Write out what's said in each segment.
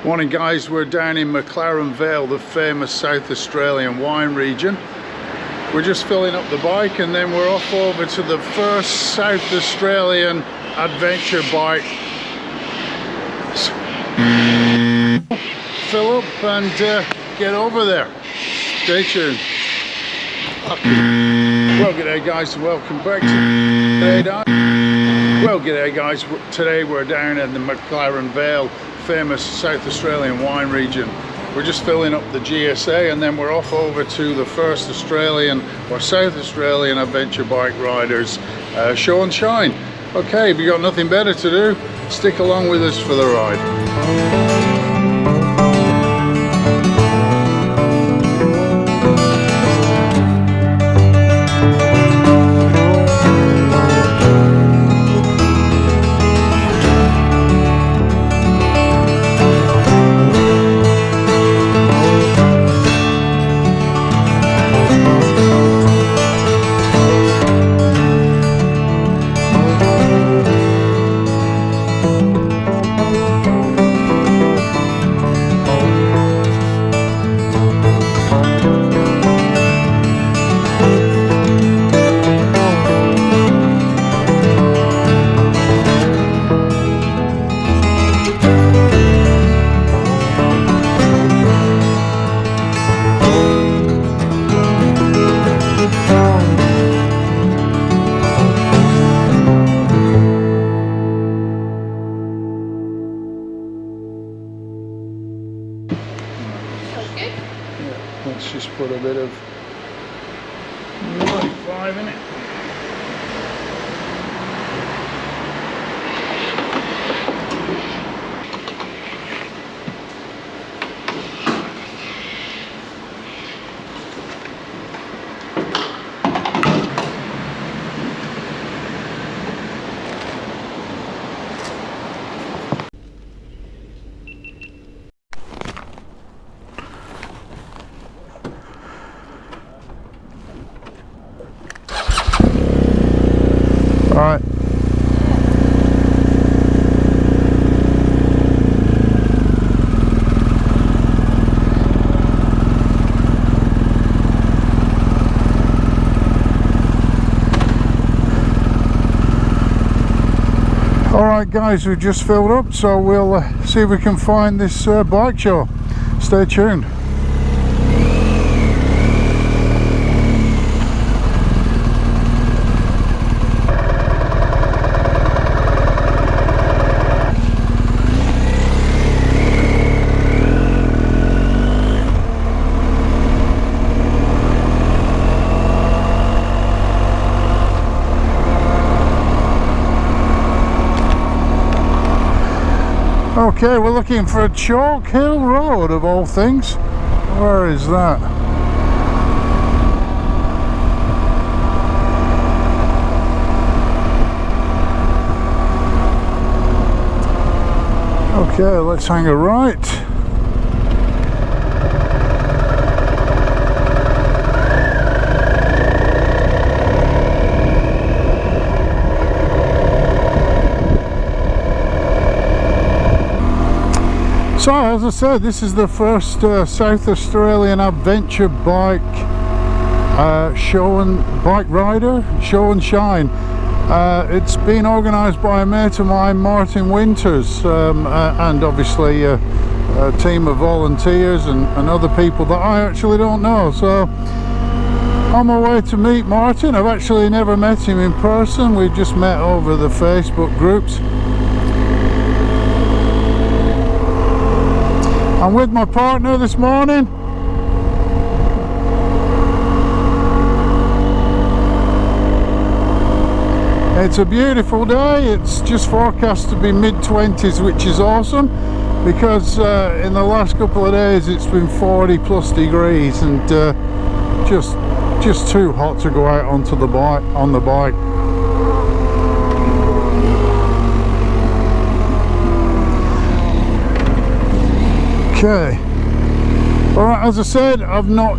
Morning guys, we're down in McLaren Vale, the famous South Australian wine region. We're just filling up the bike and then we're off over to the first South Australian adventure bike. Fill up and get over there. Stay tuned. Well, g'day guys, and welcome back to today. Well, g'day guys, today we're down in the McLaren Vale, famous South Australian wine region. We're just filling up the GSA and then we're off over to the first Australian or South Australian adventure bike riders show and shine. Okay, if you've got nothing better to do, stick along with us for the ride. Let's just put a bit of 95 in it. Alright. Alright guys, we've just filled up, so we'll see if we can find this bike show. Stay tuned. Okay, we're looking for Chalk Hill Road of all things. Where is that? Okay, let's hang a right. So, as I said, this is the first South Australian adventure bike bike rider show and shine. It's been organised by a mate of mine, Martin Winters, and obviously a team of volunteers and other people that I actually don't know. So, on my way to meet Martin. I've actually never met him in person. We've just met over the Facebook groups. I'm with my partner this morning. It's a beautiful day. It's just forecast to be mid-20s, which is awesome because in the last couple of days it's been 40 plus degrees and just too hot to go out onto the bike on the bike. Okay. Alright, as I said,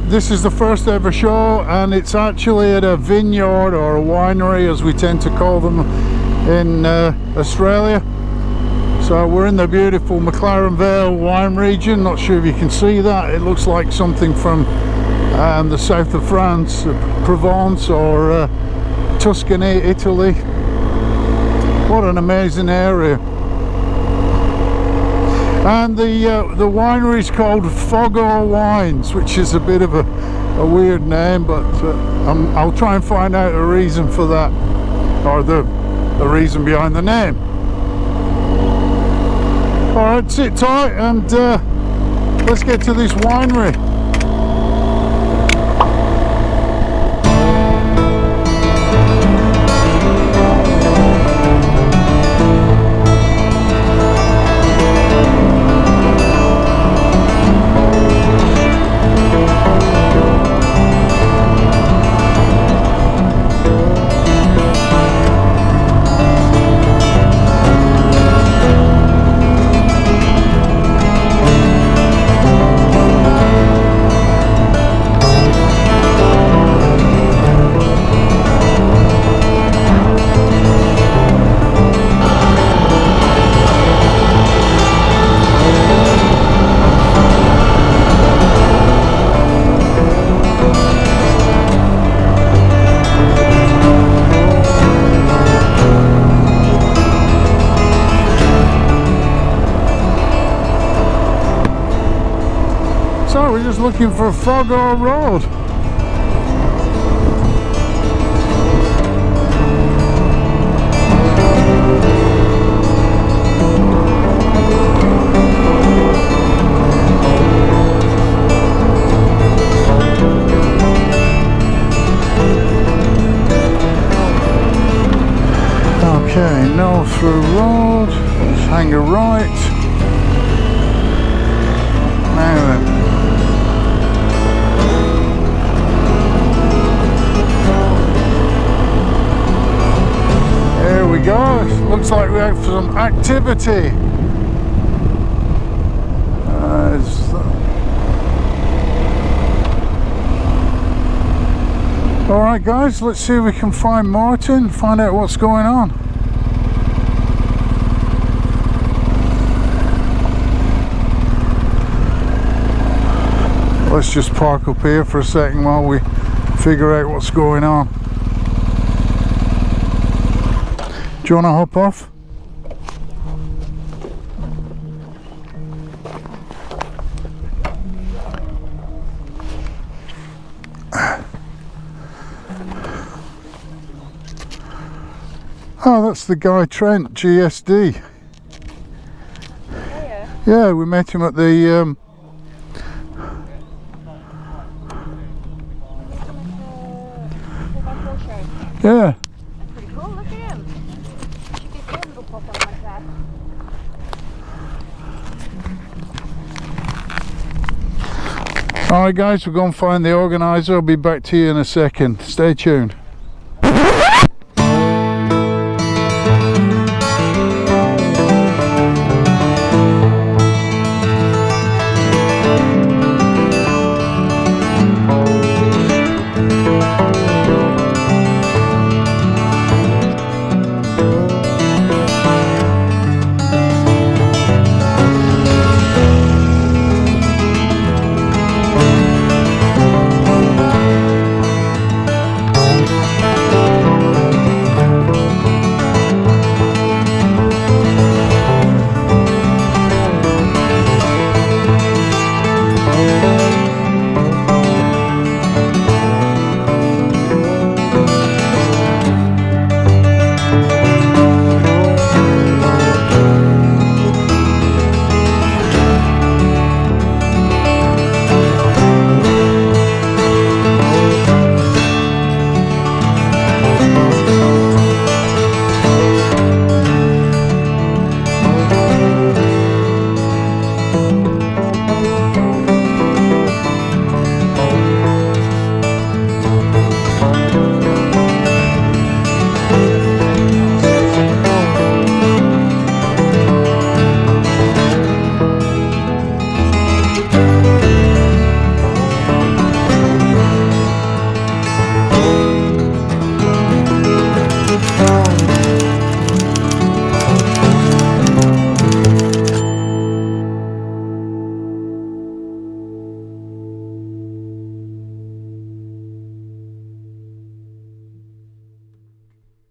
this is the first ever show, and it's actually at a vineyard or a winery, as we tend to call them in Australia. So So we're in the beautiful McLaren Vale wine region. Not sure if you can see that. It looks like something from the south of France, Provence or Tuscany, Italy. What an amazing area. And the winery is called Foggo Wines, which is a bit of a weird name, but I'll try and find out a reason for that, or the reason behind the name. Alright, sit tight and let's get to this winery. So we're just looking for Foggo Road. Okay, no through road. Let's hang a right. Now then. There we go. Looks like we have some activity. Alright guys, let's see if we can find Martin, find out what's going on. Let's just park up here for a second while we figure out what's going on. Do you want to hop off? Oh, that's the guy Trent, GSD. Yeah, we met him at the yeah. Pretty cool, look at him. Should get him to pop on like that. Alright guys, we're going to find the organiser. I'll be back to you in a second. Stay tuned.